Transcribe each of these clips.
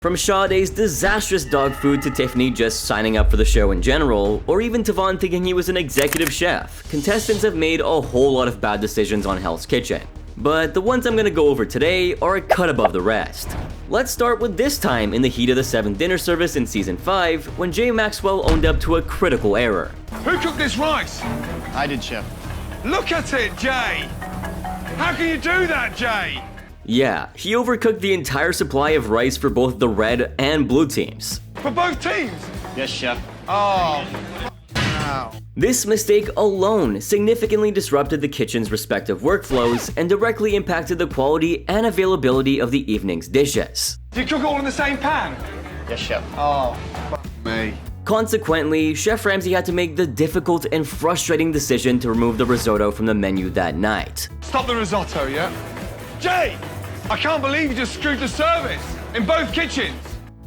From Sade's disastrous dog food to Tiffany just signing up for the show in general, or even Tavon thinking he was an executive chef, contestants have made a whole lot of bad decisions on Hell's Kitchen. But the ones I'm gonna go over today are a cut above the rest. Let's start with this time in the heat of the 7th dinner service in Season 5, when Jay Maxwell owned up to a critical error. Who cooked this rice? I did, Chef. Look at it, Jay! How can you do that, Jay? Yeah, he overcooked the entire supply of rice for both the red and blue teams. For both teams? Yes, Chef. Oh, This mistake alone significantly disrupted the kitchen's respective workflows and directly impacted the quality and availability of the evening's dishes. do you cook it all in the same pan? Yes, Chef. Oh, fuck me. Consequently, Chef Ramsay had to make the difficult and frustrating decision to remove the risotto from the menu that night. Stop the risotto, yeah? Jay! I can't believe you just screwed the service in both kitchens.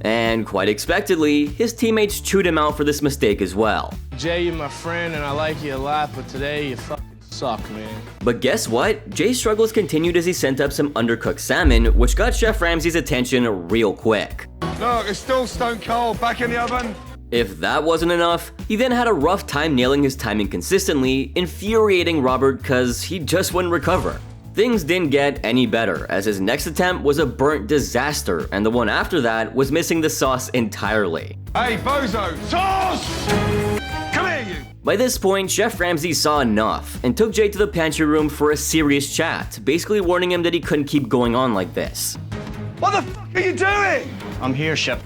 And quite expectedly, his teammates chewed him out for this mistake as well. Jay, you're my friend and I like you a lot, but today you fucking suck, man. But guess what? Jay's struggles continued as he sent up some undercooked salmon, which got Chef Ramsay's attention real quick. Look, it's still stone cold, back in the oven. If that wasn't enough, he then had a rough time nailing his timing consistently, infuriating Robert cause he just wouldn't recover. Things didn't get any better, as his next attempt was a burnt disaster, and the one after that was missing the sauce entirely. Hey, bozo, sauce! Come here, you. By this point, Chef Ramsay saw enough, and took Jay to the pantry room for a serious chat, basically warning him that he couldn't keep going on like this. What the fuck are you doing? I'm here, Chef.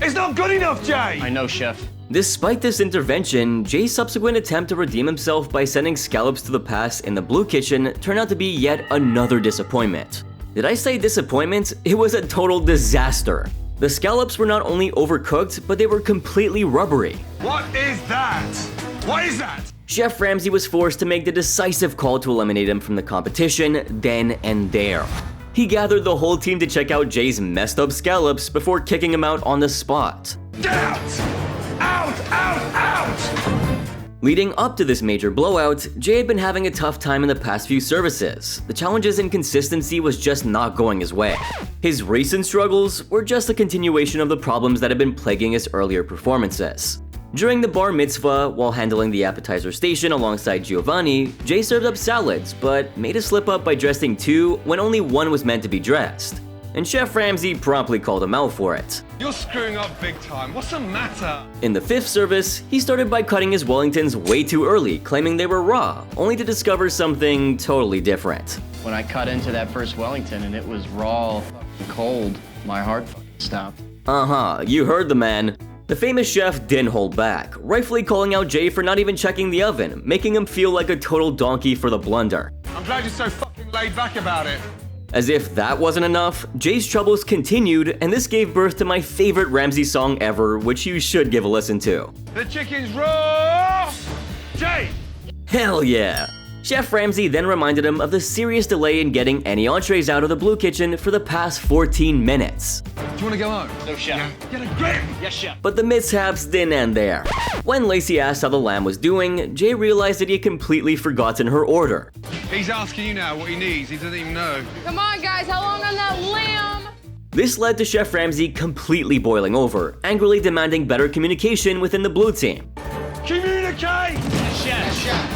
It's not good enough, Jay. I know, Chef. Despite this intervention, Jay's subsequent attempt to redeem himself by sending scallops to the pass in the blue kitchen turned out to be yet another disappointment. Did I say disappointment? It was a total disaster. The scallops were not only overcooked, but they were completely rubbery. What is that? What is that? Chef Ramsay was forced to make the decisive call to eliminate him from the competition then and there. He gathered the whole team to check out Jay's messed up scallops before kicking him out on the spot. Get out! Out, out, out! Leading up to this major blowout, Jay had been having a tough time in the past few services. The challenge's inconsistency was just not going his way. His recent struggles were just a continuation of the problems that had been plaguing his earlier performances. During the bar mitzvah, while handling the appetizer station alongside Giovanni, Jay served up salads, but made a slip up by dressing 2 when only 1 was meant to be dressed. And Chef Ramsay promptly called him out for it. You're screwing up big time. What's the matter? In the 5th service, he started by cutting his Wellingtons way too early, claiming they were raw, only to discover something totally different. When I cut into that first Wellington and it was raw, cold, my heart stopped. Uh-huh, you heard the man. The famous chef didn't hold back, rightfully calling out Jay for not even checking the oven, making him feel like a total donkey for the blunder. I'm glad you're so fucking laid back about it. As if that wasn't enough, Jay's troubles continued, and this gave birth to my favorite Ramsay song ever, which you should give a listen to. The chicken's raw! Jay! Hell yeah! Chef Ramsay then reminded him of the serious delay in getting any entrees out of the blue kitchen for the past 14 minutes. Do you want to go home? No, Chef. Get a grip! Yes, Chef. But the mishaps didn't end there. When Lacey asked how the lamb was doing, Jay realized that he had completely forgotten her order. He's asking you now what he needs. He doesn't even know. Come on, guys, how long on that lamb? This led to Chef Ramsay completely boiling over, angrily demanding better communication within the blue team. Communicate! Yes, Chef. Yes, Chef.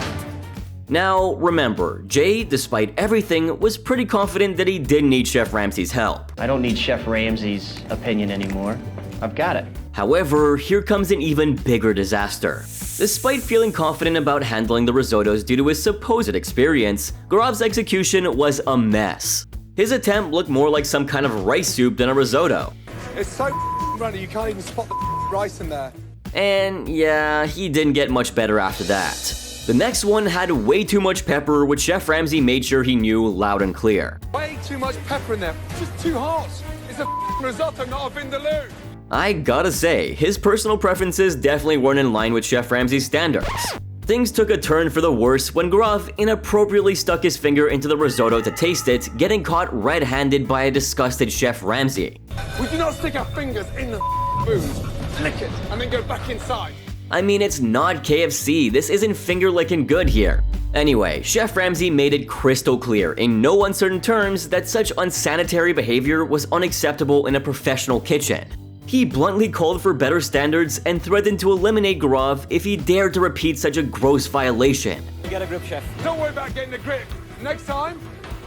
Now, remember, Jay, despite everything, was pretty confident that he didn't need Chef Ramsay's help. I don't need Chef Ramsay's opinion anymore. I've got it. However, here comes an even bigger disaster. Despite feeling confident about handling the risottos due to his supposed experience, Gaurav's execution was a mess. His attempt looked more like some kind of rice soup than a risotto. It's so runny, you can't even spot the rice in there. And yeah, he didn't get much better after that. The next one had way too much pepper, which Chef Ramsay made sure he knew loud and clear. Way too much pepper in there. It's just too hot. It's a risotto, not a vindaloo. I gotta say, his personal preferences definitely weren't in line with Chef Ramsay's standards. Things took a turn for the worse when Gaurav inappropriately stuck his finger into the risotto to taste it, getting caught red-handed by a disgusted Chef Ramsay. We do not stick our fingers in the food, lick it, and then go back inside. I mean, it's not KFC, this isn't finger-licking good here. Anyway, Chef Ramsay made it crystal clear in no uncertain terms that such unsanitary behavior was unacceptable in a professional kitchen. He bluntly called for better standards and threatened to eliminate Gaurav if he dared to repeat such a gross violation. You got a grip, chef. Don't worry about getting a grip. Next time,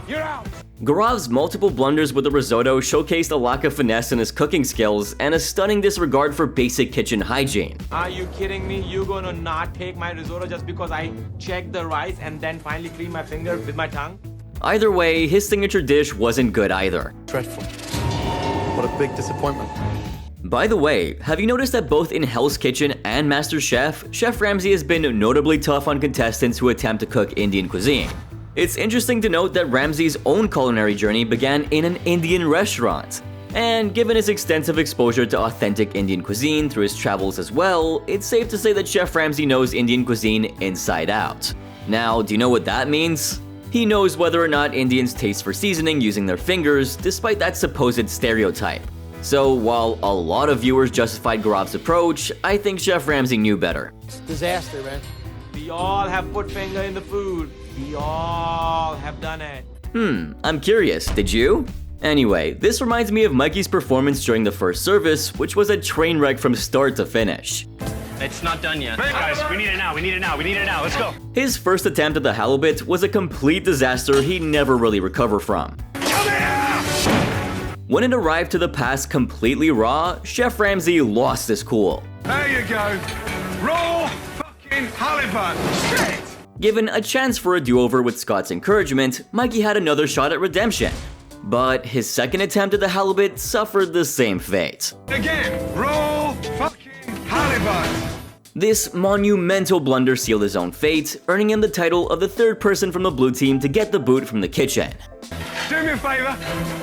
you're out. Gaurav's multiple blunders with the risotto showcased a lack of finesse in his cooking skills and a stunning disregard for basic kitchen hygiene. Are you kidding me? You gonna not take my risotto just because I checked the rice and then finally clean my finger with my tongue? Either way, his signature dish wasn't good either. Dreadful. What a big disappointment. By the way, have you noticed that both in Hell's Kitchen and MasterChef, Chef Ramsay has been notably tough on contestants who attempt to cook Indian cuisine? It's interesting to note that Ramsay's own culinary journey began in an Indian restaurant. And given his extensive exposure to authentic Indian cuisine through his travels as well, it's safe to say that Chef Ramsay knows Indian cuisine inside out. Now, do you know what that means? He knows whether or not Indians taste for seasoning using their fingers, despite that supposed stereotype. So while a lot of viewers justified Gaurav's approach, I think Chef Ramsay knew better. It's a disaster, man. We all have put finger in the food. We all have done it. I'm curious, did you? Anyway, this reminds me of Mikey's performance during the first service, which was a train wreck from start to finish. It's not done yet. Guys, we need it now, we need it now, we need it now, let's go. His first attempt at the halibut was a complete disaster he'd never really recover from. come here! When it arrived to the pass completely raw, Chef Ramsay lost his cool. There you go. Raw fucking halibut. Shit! Given a chance for a do-over with Scott's encouragement, Mikey had another shot at redemption. But his second attempt at the halibut suffered the same fate. Again, raw fucking halibut. This monumental blunder sealed his own fate, earning him the title of the third person from the blue team to get the boot from the kitchen. Do me a favor.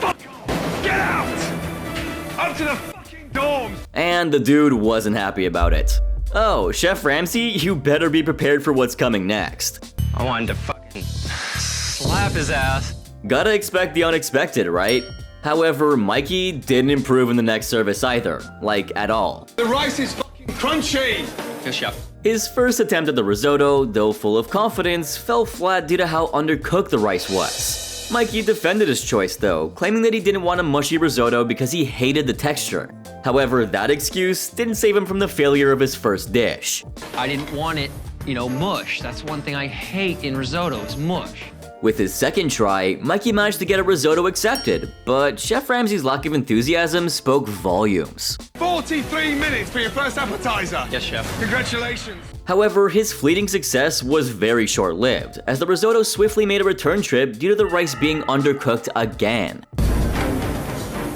Fuck off. Get out. Up to the fucking dorms. And the dude wasn't happy about it. Oh, Chef Ramsay, you better be prepared for what's coming next. I wanted to fucking slap his ass. Gotta expect the unexpected, right? However, Mikey didn't improve in the next service either, like at all. The rice is fucking crunchy. Yes, chef. His first attempt at the risotto, though full of confidence, fell flat due to how undercooked the rice was. Mikey defended his choice though, claiming that he didn't want a mushy risotto because he hated the texture. However, that excuse didn't save him from the failure of his first dish. I didn't want it, mush. That's one thing I hate in risotto, is mush. With his second try, Mikey managed to get a risotto accepted, but Chef Ramsay's lack of enthusiasm spoke volumes. 43 minutes for your first appetizer. Yes, chef. Congratulations. However, his fleeting success was very short-lived, as the risotto swiftly made a return trip due to the rice being undercooked again.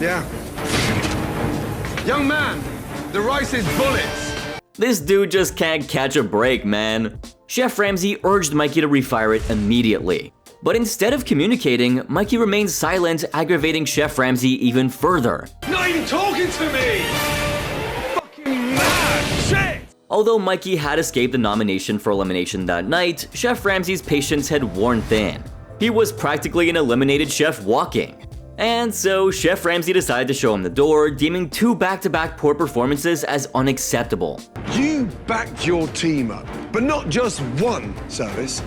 Yeah. Young man, the rice is bullets. This dude just can't catch a break, man. Chef Ramsay urged Mikey to refire it immediately. But instead of communicating, Mikey remained silent, aggravating Chef Ramsay even further. Not even talking to me. Fucking mad. Shit. Although Mikey had escaped the nomination for elimination that night, Chef Ramsay's patience had worn thin. He was practically an eliminated chef walking. And so Chef Ramsay decided to show him the door, deeming 2 back-to-back poor performances as unacceptable. You backed your team up, but not just one service,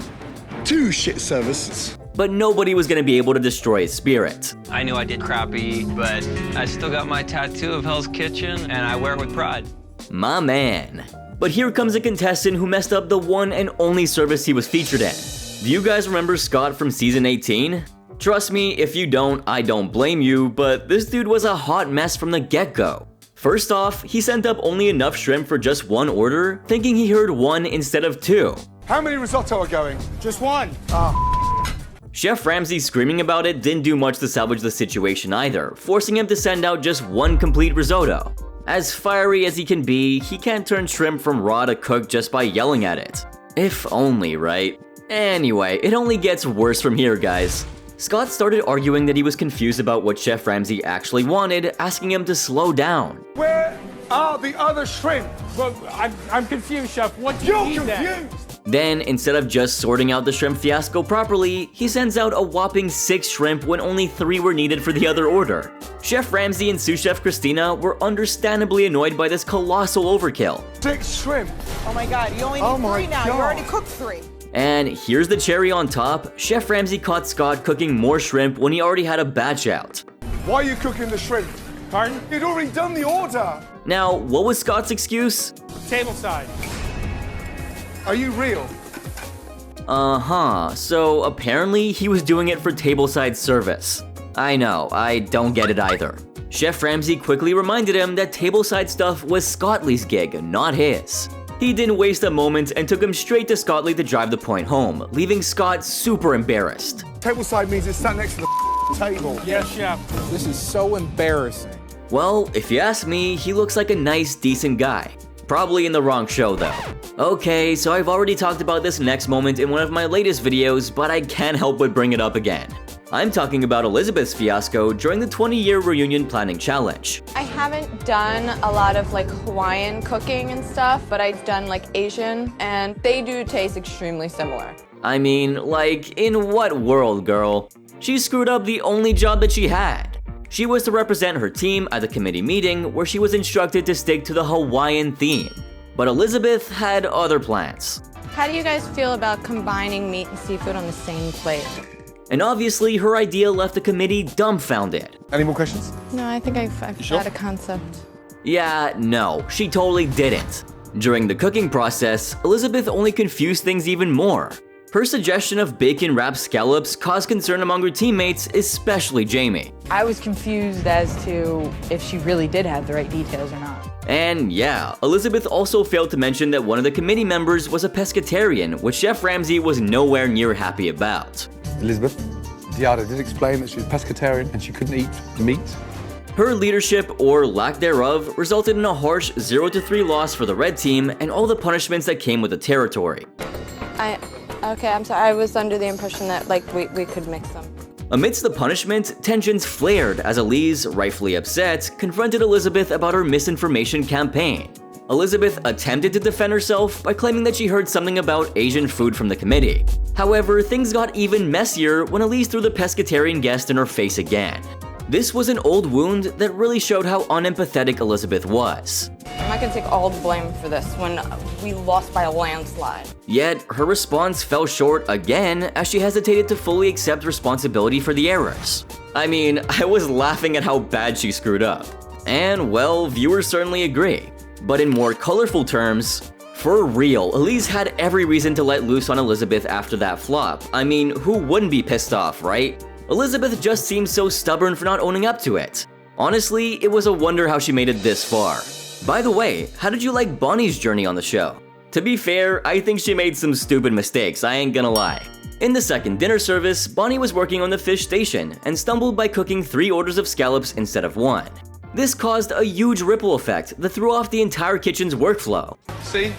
2 shit services. But nobody was going to be able to destroy his spirit. I knew I did crappy, but I still got my tattoo of Hell's Kitchen, and I wear it with pride. My man. But here comes a contestant who messed up the one and only service he was featured in. Do you guys remember Scott from season 18? Trust me, if you don't, I don't blame you, but this dude was a hot mess from the get-go. First off, he sent up only enough shrimp for just one order, thinking he heard 1 instead of 2. How many risotto are going? Just one. Chef Ramsay screaming about it didn't do much to salvage the situation either, forcing him to send out just 1 complete risotto. As fiery as he can be, he can't turn shrimp from raw to cooked just by yelling at it. If only, right? Anyway, it only gets worse from here, guys. Scott started arguing that he was confused about what Chef Ramsay actually wanted, asking him to slow down. Where are the other shrimp? Well, I'm confused, Chef. What do you You're need confused. Then, instead of just sorting out the shrimp fiasco properly, he sends out a whopping 6 shrimp when only 3 were needed for the other order. Chef Ramsay and sous chef Christina were understandably annoyed by this colossal overkill. 6 shrimp. Oh my God, you only need 3 now. You already cooked 3. And here's the cherry on top, Chef Ramsay caught Scott cooking more shrimp when he already had a batch out. Why are you cooking the shrimp? Pardon? You'd already done the order. Now, what was Scott's excuse? Table side. Are you real? So apparently he was doing it for tableside service. I know, I don't get it either. Chef Ramsay quickly reminded him that tableside stuff was Scottley's gig, not his. He didn't waste a moment and took him straight to Scottley to drive the point home, leaving Scott super embarrassed. Tableside means it's sat next to the table. Yes, chef. This is so embarrassing. Well, if you ask me, he looks like a nice, decent guy. Probably in the wrong show though. Okay, so I've already talked about this next moment in one of my latest videos, but I can't help but bring it up again. I'm talking about Elizabeth's fiasco during the 20-year reunion planning challenge. I haven't done a lot of like Hawaiian cooking and stuff, but I've done like Asian, and they do taste extremely similar. I mean, like, in what world, girl? She screwed up the only job that she had. She was to represent her team at the committee meeting where she was instructed to stick to the Hawaiian theme. But Elizabeth had other plans. How do you guys feel about combining meat and seafood on the same plate? And obviously, her idea left the committee dumbfounded. Any more questions? No, I think I've got a concept. Yeah, no, she totally didn't. During the cooking process, Elizabeth only confused things even more. Her suggestion of bacon-wrapped scallops caused concern among her teammates, especially Jamie. I was confused as to if she really did have the right details or not. And yeah, Elizabeth also failed to mention that one of the committee members was a pescatarian, which Chef Ramsay was nowhere near happy about. Elizabeth, Diada did explain that she was pescatarian and she couldn't eat meat. Her leadership, or lack thereof, resulted in a harsh 0-3 loss for the red team and all the punishments that came with the territory. Okay, I'm sorry. I was under the impression that like we could mix them. Amidst the punishment, tensions flared as Elise, rightfully upset, confronted Elizabeth about her misinformation campaign. Elizabeth attempted to defend herself by claiming that she heard something about Asian food from the committee. However, things got even messier when Elise threw the pescatarian guest in her face again. This was an old wound that really showed how unempathetic Elizabeth was. I'm not gonna take all the blame for this when we lost by a landslide. Yet, her response fell short again as she hesitated to fully accept responsibility for the errors. I mean, I was laughing at how bad she screwed up. And well, viewers certainly agree. But in more colorful terms, for real, Elise had every reason to let loose on Elizabeth after that flop. I mean, who wouldn't be pissed off, right? Elizabeth just seemed so stubborn for not owning up to it. Honestly, it was a wonder how she made it this far. By the way, how did you like Bonnie's journey on the show? To be fair, I think she made some stupid mistakes, I ain't gonna lie. In the second dinner service, Bonnie was working on the fish station and stumbled by cooking 3 orders of scallops instead of 1. This caused a huge ripple effect that threw off the entire kitchen's workflow. See?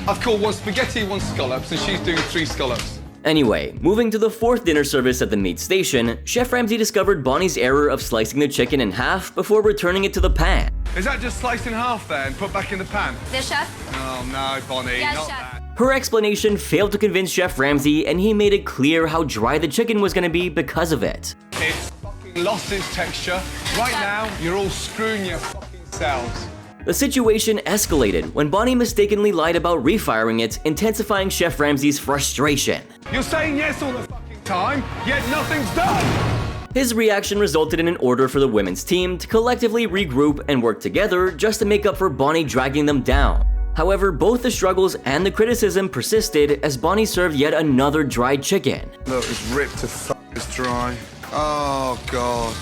I've called 1 spaghetti, 1 scallops, and she's doing 3 scallops. Anyway, moving to the 4th dinner service at the meat station, Chef Ramsay discovered Bonnie's error of slicing the chicken in half before returning it to the pan. Is that just sliced in half there and put back in the pan? This, chef? Oh no, Bonnie, Yes, not chef. that. Her explanation failed to convince Chef Ramsay, and he made it clear how dry the chicken was gonna be because of it. It's fucking lost its texture. Right now, you're all screwing your fucking selves. The situation escalated when Bonnie mistakenly lied about refiring it, intensifying Chef Ramsay's frustration. You're saying yes all the fucking time, yet nothing's done! His reaction resulted in an order for the women's team to collectively regroup and work together just to make up for Bonnie dragging them down. However, both the struggles and the criticism persisted as Bonnie served yet another dried chicken. Look, it's ripped to it's dry. Oh, God.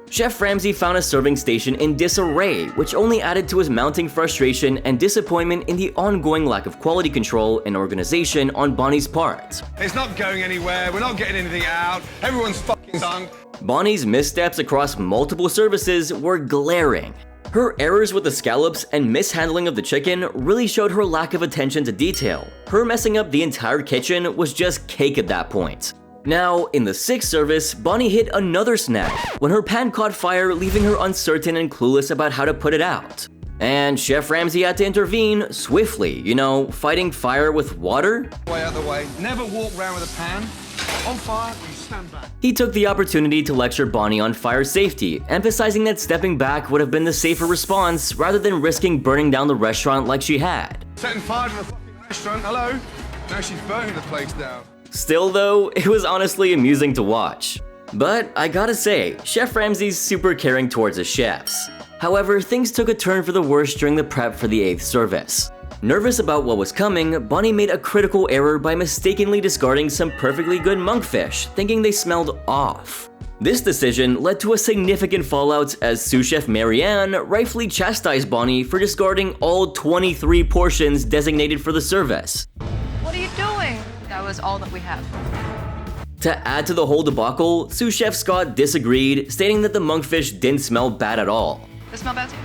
Chef Ramsay found a serving station in disarray, which only added to his mounting frustration and disappointment in the ongoing lack of quality control and organization on Bonnie's part. It's not going anywhere, we're not getting anything out, everyone's fucking sunk. Bonnie's missteps across multiple services were glaring. Her errors with the scallops and mishandling of the chicken really showed her lack of attention to detail. Her messing up the entire kitchen was just cake at that point. Now, in the 6th service, Bonnie hit another snag when her pan caught fire, leaving her uncertain and clueless about how to put it out. And Chef Ramsay had to intervene swiftly, you know, fighting fire with water. Way out of the way. Never walk around with a pan. On fire, you stand back. He took the opportunity to lecture Bonnie on fire safety, emphasizing that stepping back would have been the safer response rather than risking burning down the restaurant like she had. Setting fire to the fucking restaurant, hello? Now she's burning the place down. Still though, it was honestly amusing to watch. But I gotta say, Chef Ramsay's super caring towards his chefs. However, things took a turn for the worse during the prep for the 8th service. Nervous about what was coming, Bonnie made a critical error by mistakenly discarding some perfectly good monkfish, thinking they smelled off. This decision led to a significant fallout as sous chef Marianne rightfully chastised Bonnie for discarding all 23 portions designated for the service. What are you doing? That was all that we have. To add to the whole debacle, sous chef Scott disagreed, stating that the monkfish didn't smell bad at all. Does it smell bad too?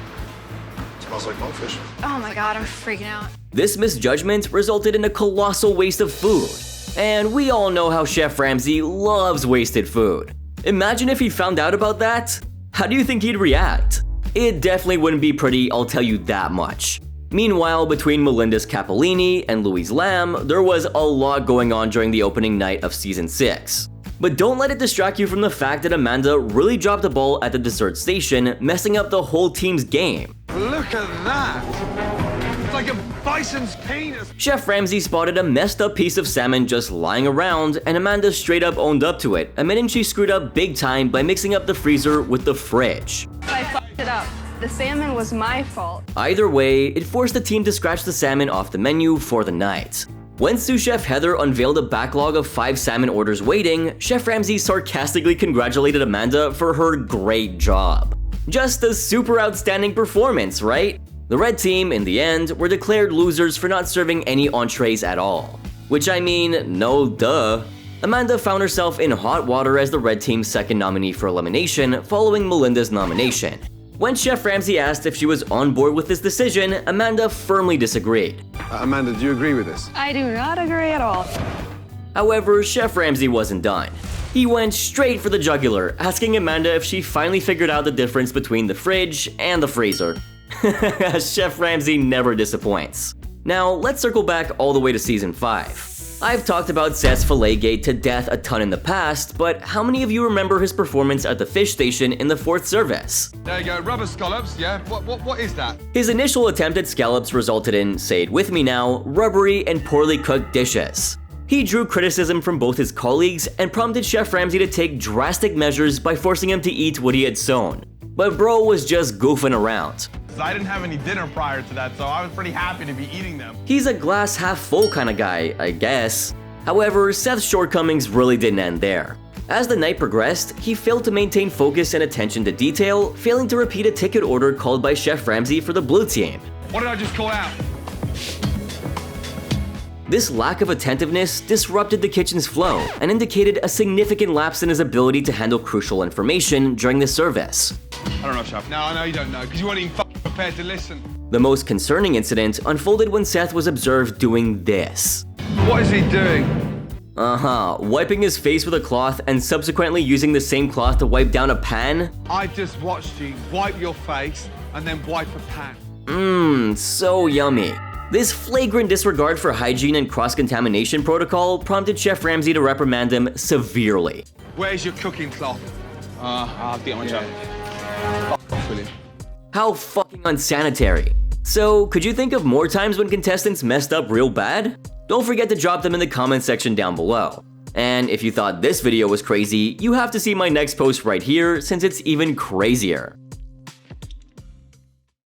Smells like monkfish. Oh my god, I'm freaking out. This misjudgment resulted in a colossal waste of food. And we all know how Chef Ramsay loves wasted food. Imagine if he found out about that. How do you think he'd react? It definitely wouldn't be pretty, I'll tell you that much. Meanwhile, between Melinda's Cappellini and Louise Lamb, there was a lot going on during the opening night of season 6. But don't let it distract you from the fact that Amanda really dropped the ball at the dessert station, messing up the whole team's game. Look at that! It's like a bison's penis! Chef Ramsay spotted a messed up piece of salmon just lying around, and Amanda straight up owned up to it, admitting she screwed up big time by mixing up the freezer with the fridge. I fucked it up. The salmon was my fault. Either way, it forced the team to scratch the salmon off the menu for the night. When sous chef Heather unveiled a backlog of 5 salmon orders waiting, Chef Ramsay sarcastically congratulated Amanda for her great job. Just a super outstanding performance, right? The red team, in the end, were declared losers for not serving any entrees at all. Which I mean, no duh. Amanda found herself in hot water as the red team's second nominee for elimination following Melinda's nomination. When Chef Ramsay asked if she was on board with this decision, Amanda firmly disagreed. Amanda, do you agree with this? I do not agree at all. However, Chef Ramsay wasn't done. He went straight for the jugular, asking Amanda if she finally figured out the difference between the fridge and the freezer. Chef Ramsay never disappoints. Now, let's circle back all the way to season 5. I've talked about Seth's Filetgate to death a ton in the past, but how many of you remember his performance at the fish station in the 4th service? There you go, rubber scallops, yeah? What is that? His initial attempt at scallops resulted in, say it with me now, rubbery and poorly cooked dishes. He drew criticism from both his colleagues and prompted Chef Ramsay to take drastic measures by forcing him to eat what he had sewn. But bro was just goofing around. I didn't have any dinner prior to that, so I was pretty happy to be eating them. He's a glass half full kind of guy, I guess. However, Seth's shortcomings really didn't end there. As the night progressed, he failed to maintain focus and attention to detail, failing to repeat a ticket order called by Chef Ramsay for the blue team. What did I just call out? This lack of attentiveness disrupted the kitchen's flow and indicated a significant lapse in his ability to handle crucial information during the service. I don't know, Chef. No, I know you don't know, because you weren't even prepared to listen. The most concerning incident unfolded when Seth was observed doing this. What is he doing? Wiping his face with a cloth and subsequently using the same cloth to wipe down a pan? I just watched you wipe your face and then wipe a pan. So yummy. This flagrant disregard for hygiene and cross-contamination protocol prompted Chef Ramsay to reprimand him severely. Where's your cooking cloth? I'll have to get my job. How fucking unsanitary. So, could you think of more times when contestants messed up real bad? Don't forget to drop them in the comment section down below. And if you thought this video was crazy, you have to see my next post right here since it's even crazier.